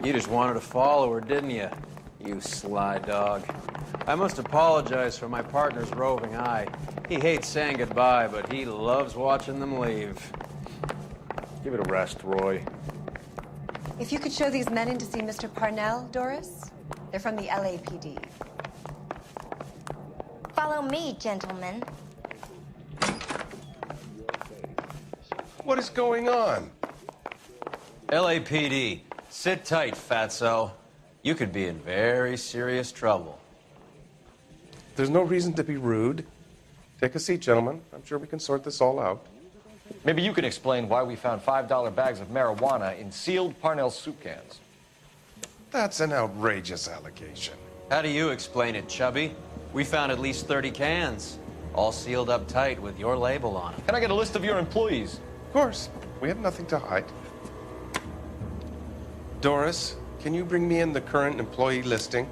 You just wanted to follow her, didn't you? You sly dog. I must apologize for my partner's roving eye. He hates saying goodbye, but he loves watching them leave. Give it a rest, Roy. If you could show these men in to see Mr. Parnell, Doris. They're from the LAPD. Follow me, gentlemen. What is going on? LAPD, sit tight, fatso. You could be in very serious trouble. There's no reason to be rude. Take a seat, gentlemen. I'm sure we can sort this all out. Maybe you can explain why we found $5 bags of marijuana in sealed Parnell soup cans. That's an outrageous allegation. How do you explain it, Chubby? We found at least 30 cans, all sealed up tight with your label on them. Can I get a list of your employees? Of course. We have nothing to hide. Doris, can you bring me in the current employee listing?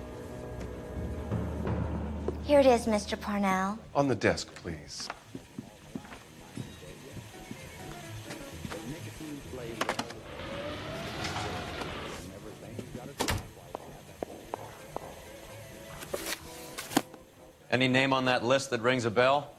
Here it is, Mr. Parnell. On the desk, please. Any name on that list that rings a bell?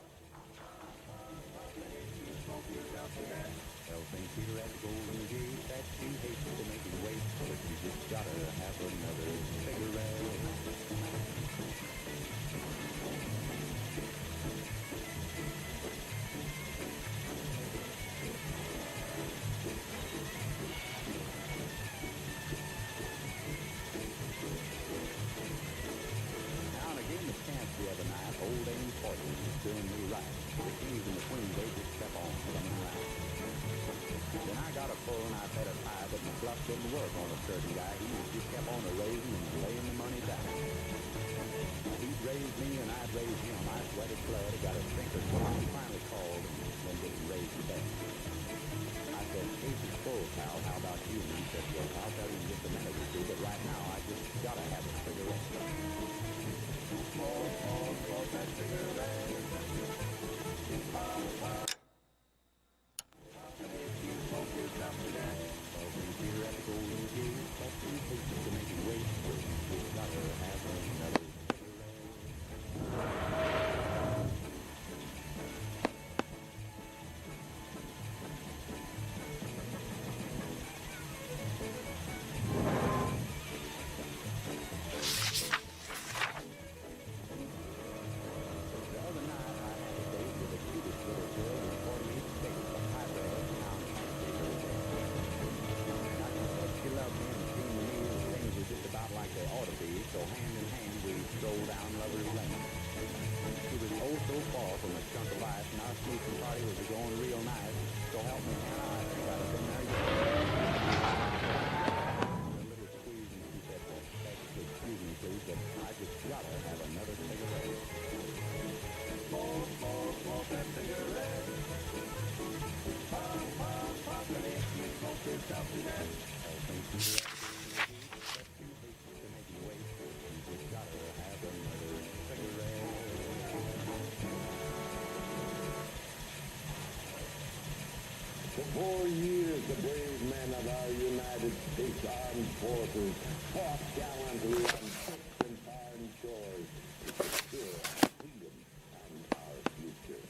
For 4 years, the brave men of our United States Armed Forces fought gallantly on fixed and foreign shores to secure our freedom and our future.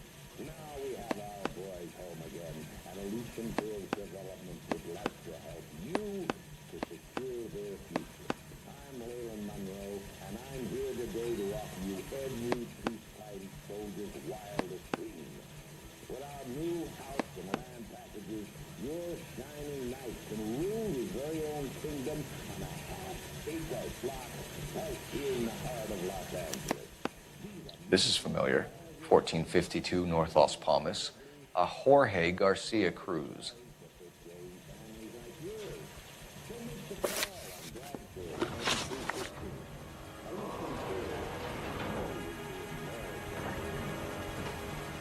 Now we have our boys home again, and Elysian Fields Development would like to help you to secure their future. I'm Leland Monroe, and I'm here today to offer you every peacetime soldier's wildest dream. With our new house and land packages, your shining knight can rule his very own kingdom on a half-acre plot right here in the heart of Los Angeles. This is familiar. 1452 North Las Palmas. A Jorge Garcia Cruz.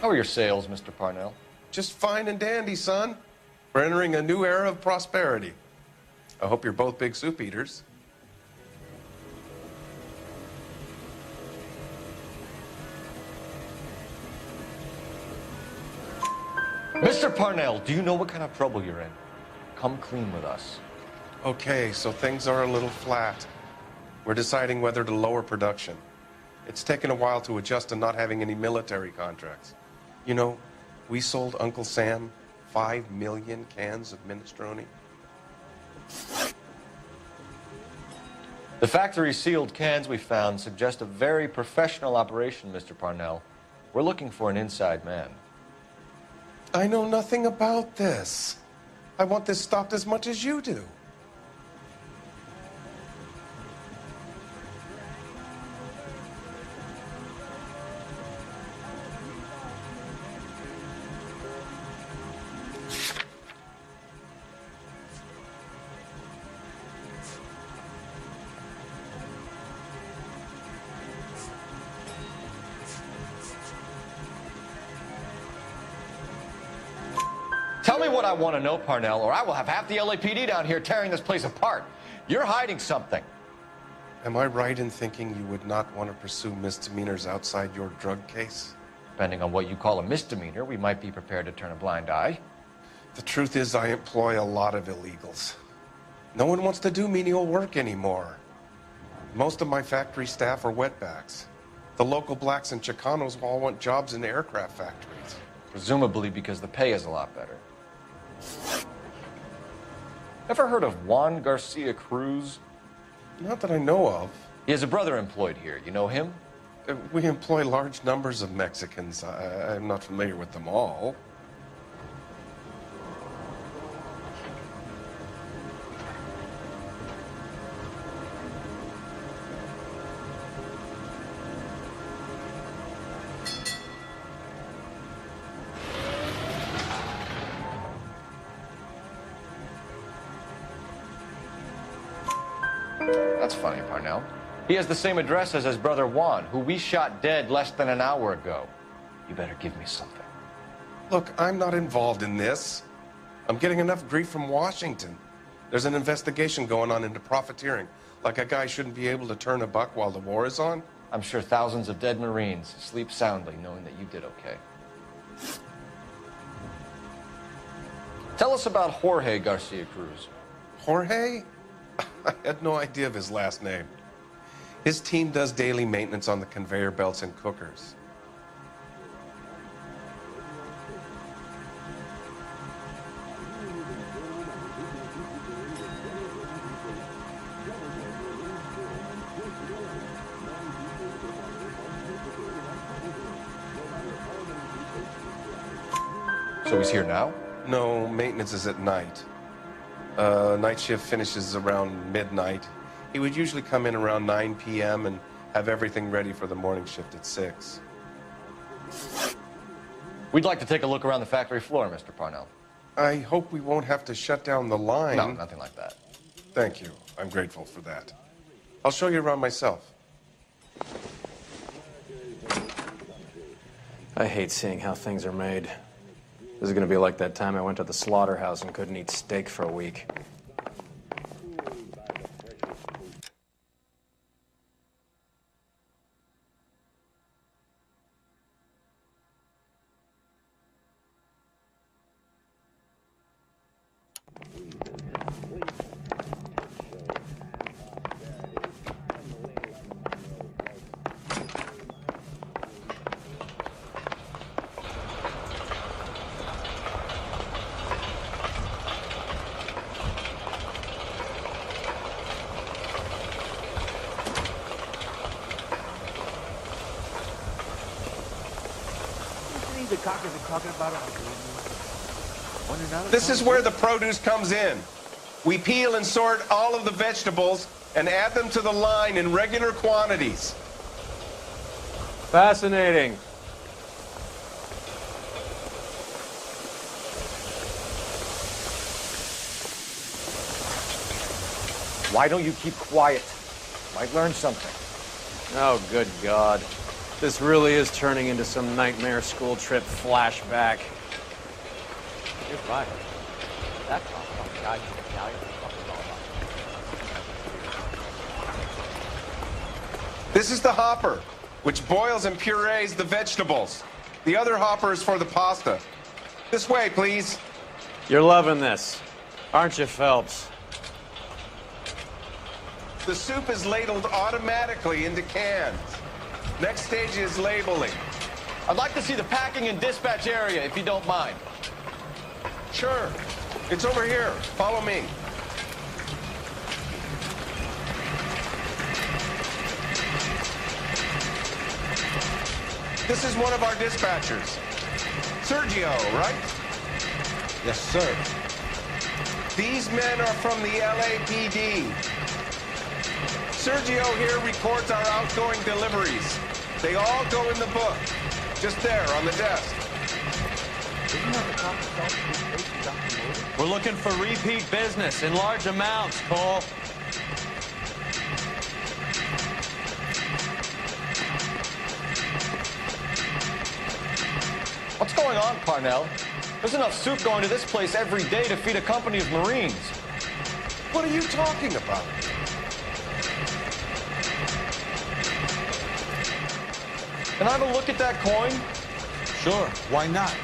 How are your sales, Mr. Parnell? Just fine and dandy, son. We're entering a new era of prosperity. I hope you're both big soup eaters. Mr. Parnell, do you know what kind of trouble you're in? Come clean with us. Okay, so things are a little flat. We're deciding whether to lower production. It's taken a while to adjust to not having any military contracts. You know, we sold Uncle Sam 5 million cans of minestrone. The factory sealed cans we found suggest a very professional operation, Mr. Parnell. We're looking for an inside man. I know nothing about this. I want this stopped as much as you do. Tell me what I want to know, Parnell, or I will have half the LAPD down here tearing this place apart. You're hiding something. Am I right in thinking you would not want to pursue misdemeanors outside your drug case? Depending on what you call a misdemeanor, we might be prepared to turn a blind eye. The truth is, I employ a lot of illegals. No one wants to do menial work anymore. Most of my factory staff are wetbacks. The local blacks and Chicanos all want jobs in aircraft factories. Presumably because the pay is a lot better. Ever heard of Juan Garcia Cruz? Not that I know of. He has a brother employed here. You know him? We employ large numbers of Mexicans. I'm not familiar with them all. That's funny, Parnell. He has the same address as his brother Juan, who we shot dead less than an hour ago. You better give me something. Look, I'm not involved in this. I'm getting enough grief from Washington. There's an investigation going on into profiteering. Like a guy shouldn't be able to turn a buck while the war is on. I'm sure thousands of dead Marines sleep soundly knowing that you did okay. Tell us about Jorge Garcia Cruz. Jorge? I had no idea of his last name. His team does daily maintenance on the conveyor belts and cookers. So he's here now? No, maintenance is at night. Night shift finishes around midnight. He would usually come in around 9 p.m. and have everything ready for the morning shift at 6. We'd like to take a look around the factory floor, Mr. Parnell. I hope we won't have to shut down the line. No, nothing like that. Thank you. I'm grateful for that. I'll show you around myself. I hate seeing how things are made. This is going to be like that time I went to the slaughterhouse and couldn't eat steak for a week. This is where the produce comes in. We peel and sort all of the vegetables and add them to the line in regular quantities. Fascinating. Why don't you keep quiet? Might learn something. Oh, good God. This really is turning into some nightmare school trip flashback. You're right. That's not fucking guy from Italian. This is the hopper, which boils and purees the vegetables. The other hopper is for the pasta. This way, please. You're loving this, aren't you, Phelps? The soup is ladled automatically into cans. Next stage is labeling. I'd like to see the packing and dispatch area, if you don't mind. Sure. It's over here. Follow me. This is one of our dispatchers. Sergio, right? Yes, sir. These men are from the LAPD. Sergio here records our outgoing deliveries. They all go in the book. Just there, on the desk. Isn't that the cop who fell through space and got promoted? We're looking for repeat business in large amounts, Cole. What's going on, Parnell? There's enough soup going to this place every day to feed a company of Marines. What are you talking about? Can I have a look at that coin? Sure, why not?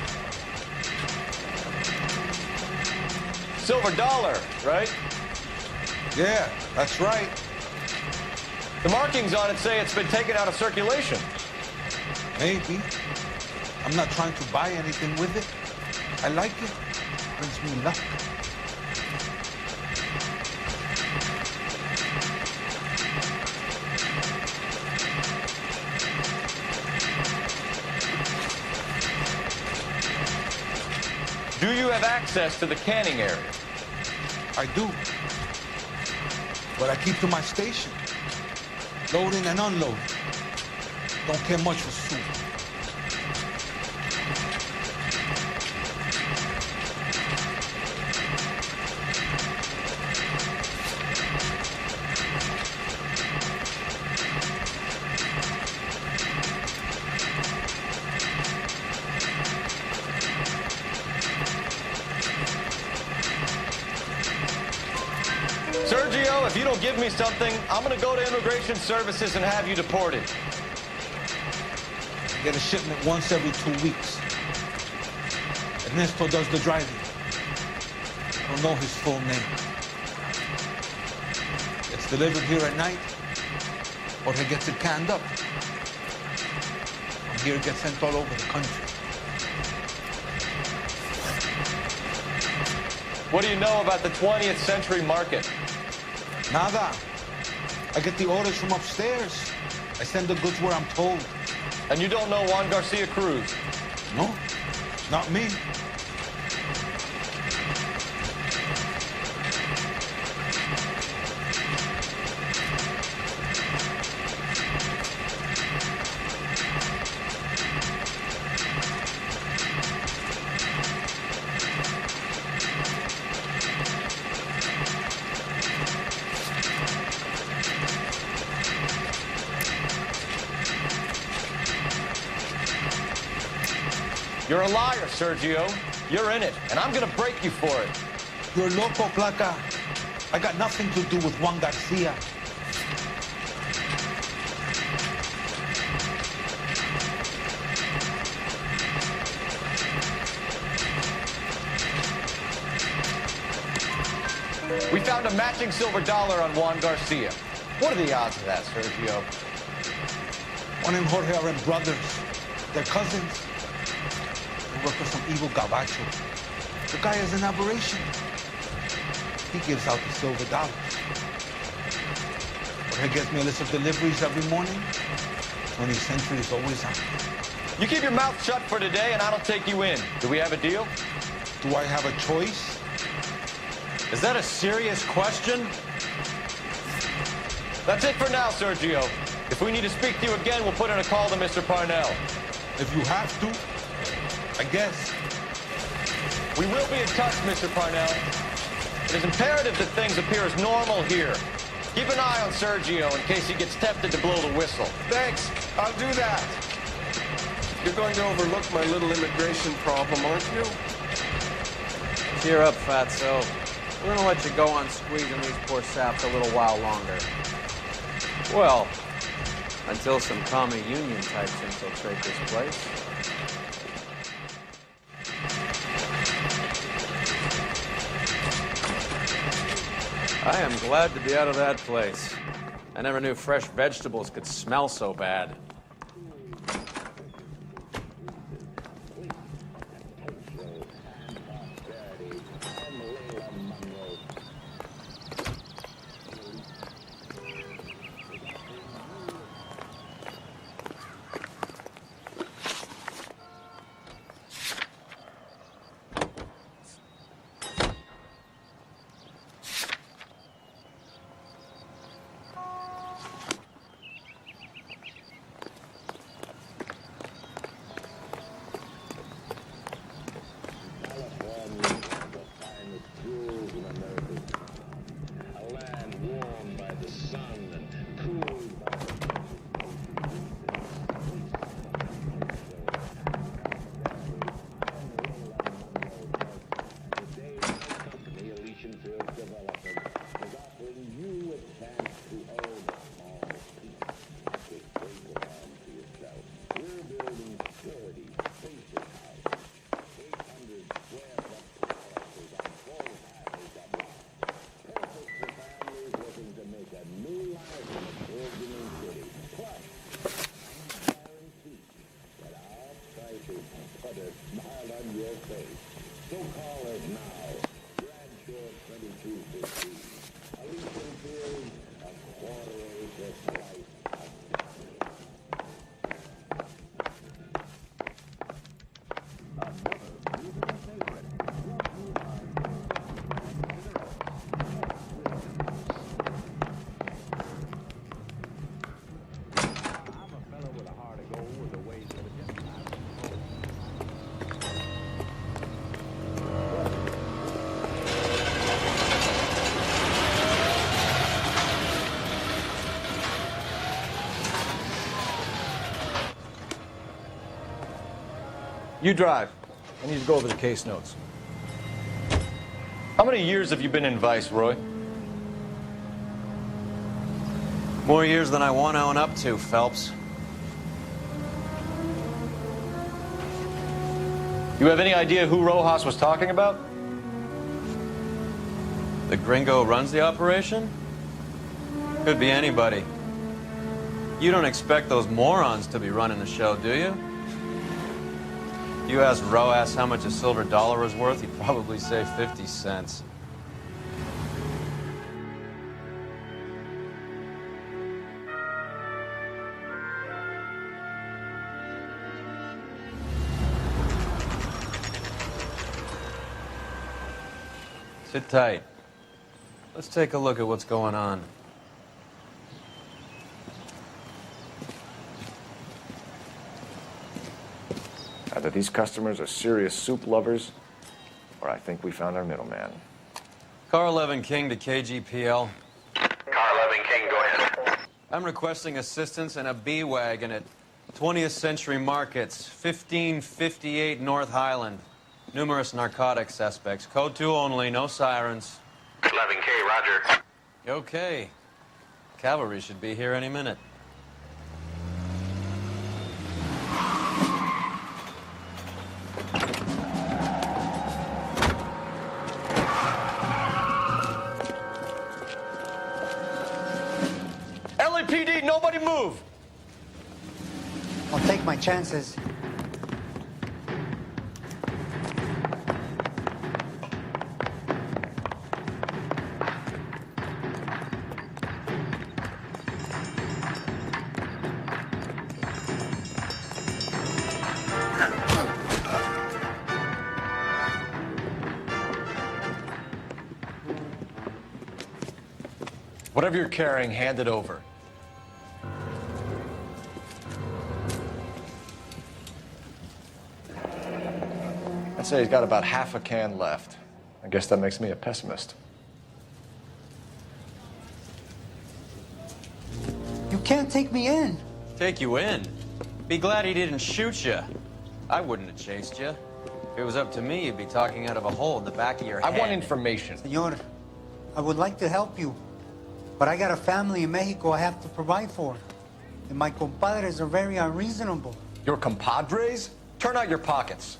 Silver dollar, right? Yeah, that's right. The markings on it say it's been taken out of circulation. Maybe. I'm not trying to buy anything with it. I like it. Brings me luck. Do you have access to the canning area? I do. But I keep to my station. Loading and unloading. Don't care much for soup. Sergio, if you don't give me something, I'm gonna go to Immigration Services and have you deported. I get a shipment once every 2 weeks. Ernesto does the driving. I don't know his full name. It's delivered here at night, or he gets it canned up. From here, it gets sent all over the country. What do you know about the 20th century market? Nada. I get the orders from upstairs. I send the goods where I'm told. And you don't know Juan Garcia Cruz? No, not me. You're a liar, Sergio. You're in it, and I'm gonna break you for it. You're loco, Placa. I got nothing to do with Juan Garcia. We found a matching silver dollar on Juan Garcia. What are the odds of that, Sergio? Juan and Jorge are brothers. They're cousins. They work for some evil gabacho. The guy is an aberration. He gives out the silver dollars. Jorge gets me a list of deliveries every morning. 20th century is always on. You keep your mouth shut for today, and I don't take you in. Do we have a deal? Do I have a choice? Is that a serious question? That's it for now, Sergio. If we need to speak to you again, we'll put in a call to Mr. Parnell. If you have to, I guess. We will be in touch, Mr. Parnell. It is imperative that things appear as normal here. Keep an eye on Sergio in case he gets tempted to blow the whistle. Thanks. I'll do that. You're going to overlook my little immigration problem, aren't you? Cheer up, Fatso. We're gonna let you go on squeezing these poor saps a little while longer. Well, until some commie union types infiltrate this place. I am glad to be out of that place. I never knew fresh vegetables could smell so bad. You drive. I need to go over the case notes. How many years have you been in Vice, Roy? More years than I want to own up to, Phelps. You have any idea who Rojas was talking about? The gringo who runs the operation? Could be anybody. You don't expect those morons to be running the show, do you? You asked Rojas how much a silver dollar was worth, he'd probably say 50 cents. Sit tight. Let's take a look at what's going on. Either these customers are serious soup lovers, or I think we found our middleman. Car 11 King to KGPL. Car 11 King, go ahead. I'm requesting assistance in a B-Wagon at 20th Century Markets, 1558 North Highland. Numerous narcotic suspects. Code 2 only, no sirens. 11K, roger. Okay. Cavalry should be here any minute. LAPD, nobody move! I'll take my chances. Whatever you're carrying, hand it over. I'd say he's got about half a can left. I guess that makes me a pessimist. You can't take me in. Take you in? Be glad he didn't shoot you. I wouldn't have chased you. If it was up to me, you'd be talking out of a hole in the back of your head. I want information. Senor, I would like to help you, but I got a family in Mexico I have to provide for. And my compadres are very unreasonable. Your compadres? Turn out your pockets.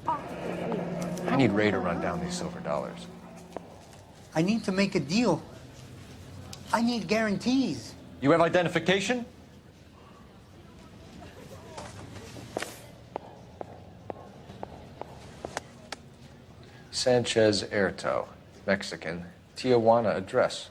I need Ray to run down these silver dollars. I need to make a deal. I need guarantees. You have identification? Sanchez Erto, Mexican, Tijuana address.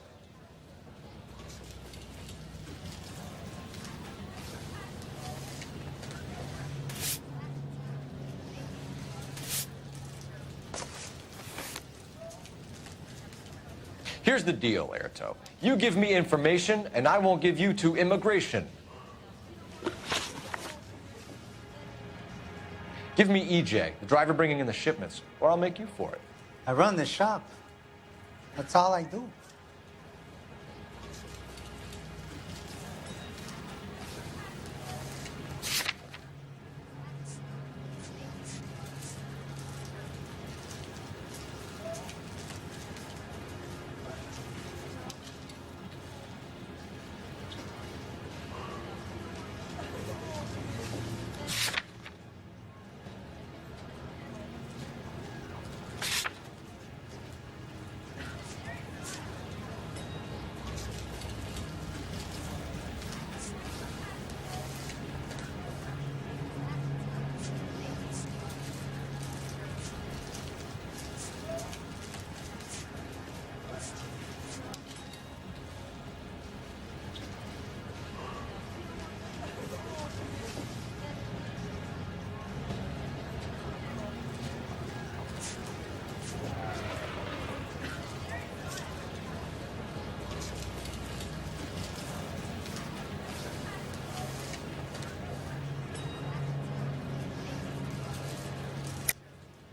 Here's the deal, Erto. You give me information, and I won't give you to immigration. Give me EJ, the driver bringing in the shipments, or I'll make you for it. I run the shop. That's all I do.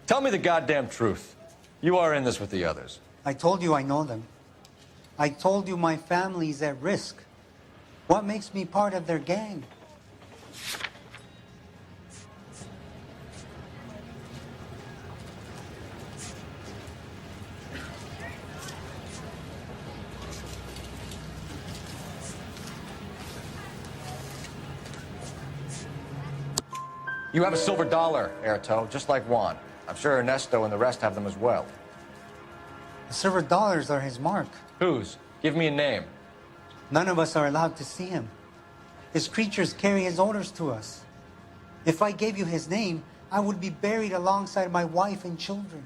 Tell me the goddamn truth. You are in this with the others. I told you I know them. I told you my family's at risk. What makes me part of their gang? You have a silver dollar, Erto, just like Juan. I'm sure Ernesto and the rest have them as well. The silver dollars are his mark. Whose? Give me a name. None of us are allowed to see him. His creatures carry his orders to us. If I gave you his name, I would be buried alongside my wife and children.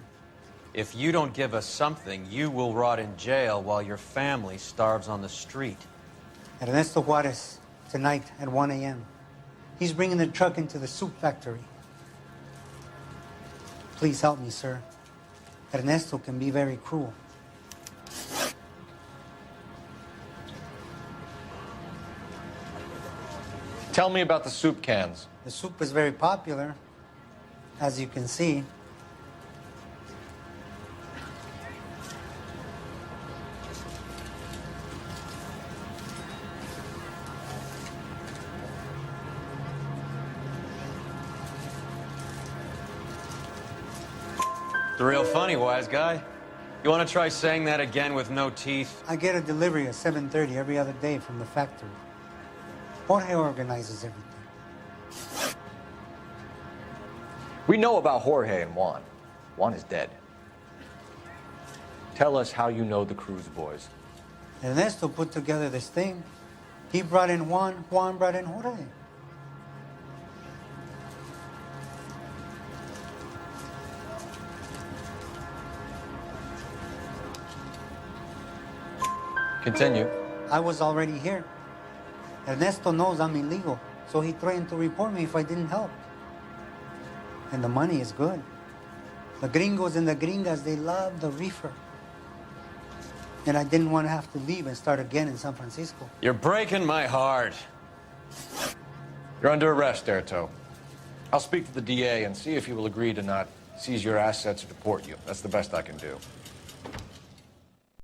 If you don't give us something, you will rot in jail while your family starves on the street. Ernesto Juarez, tonight at 1 a.m. He's bringing the truck into the soup factory. Please help me, sir. Ernesto can be very cruel. Tell me about the soup cans. The soup is very popular, as you can see. It's real funny, wise guy. You want to try saying that again with no teeth? I get a delivery at 7:30 every other day from the factory. Jorge organizes everything. We know about Jorge and Juan. Juan is dead. Tell us how you know the Cruz boys. Ernesto put together this thing. He brought in Juan, Juan brought in Jorge. Continue. I was already here. Ernesto knows I'm illegal, so he threatened to report me if I didn't help. And the money is good. The gringos and the gringas, they love the reefer. And I didn't want to have to leave and start again in San Francisco. You're breaking my heart. You're under arrest, Erto. I'll speak to the DA and see if he will agree to not seize your assets or deport you. That's the best I can do.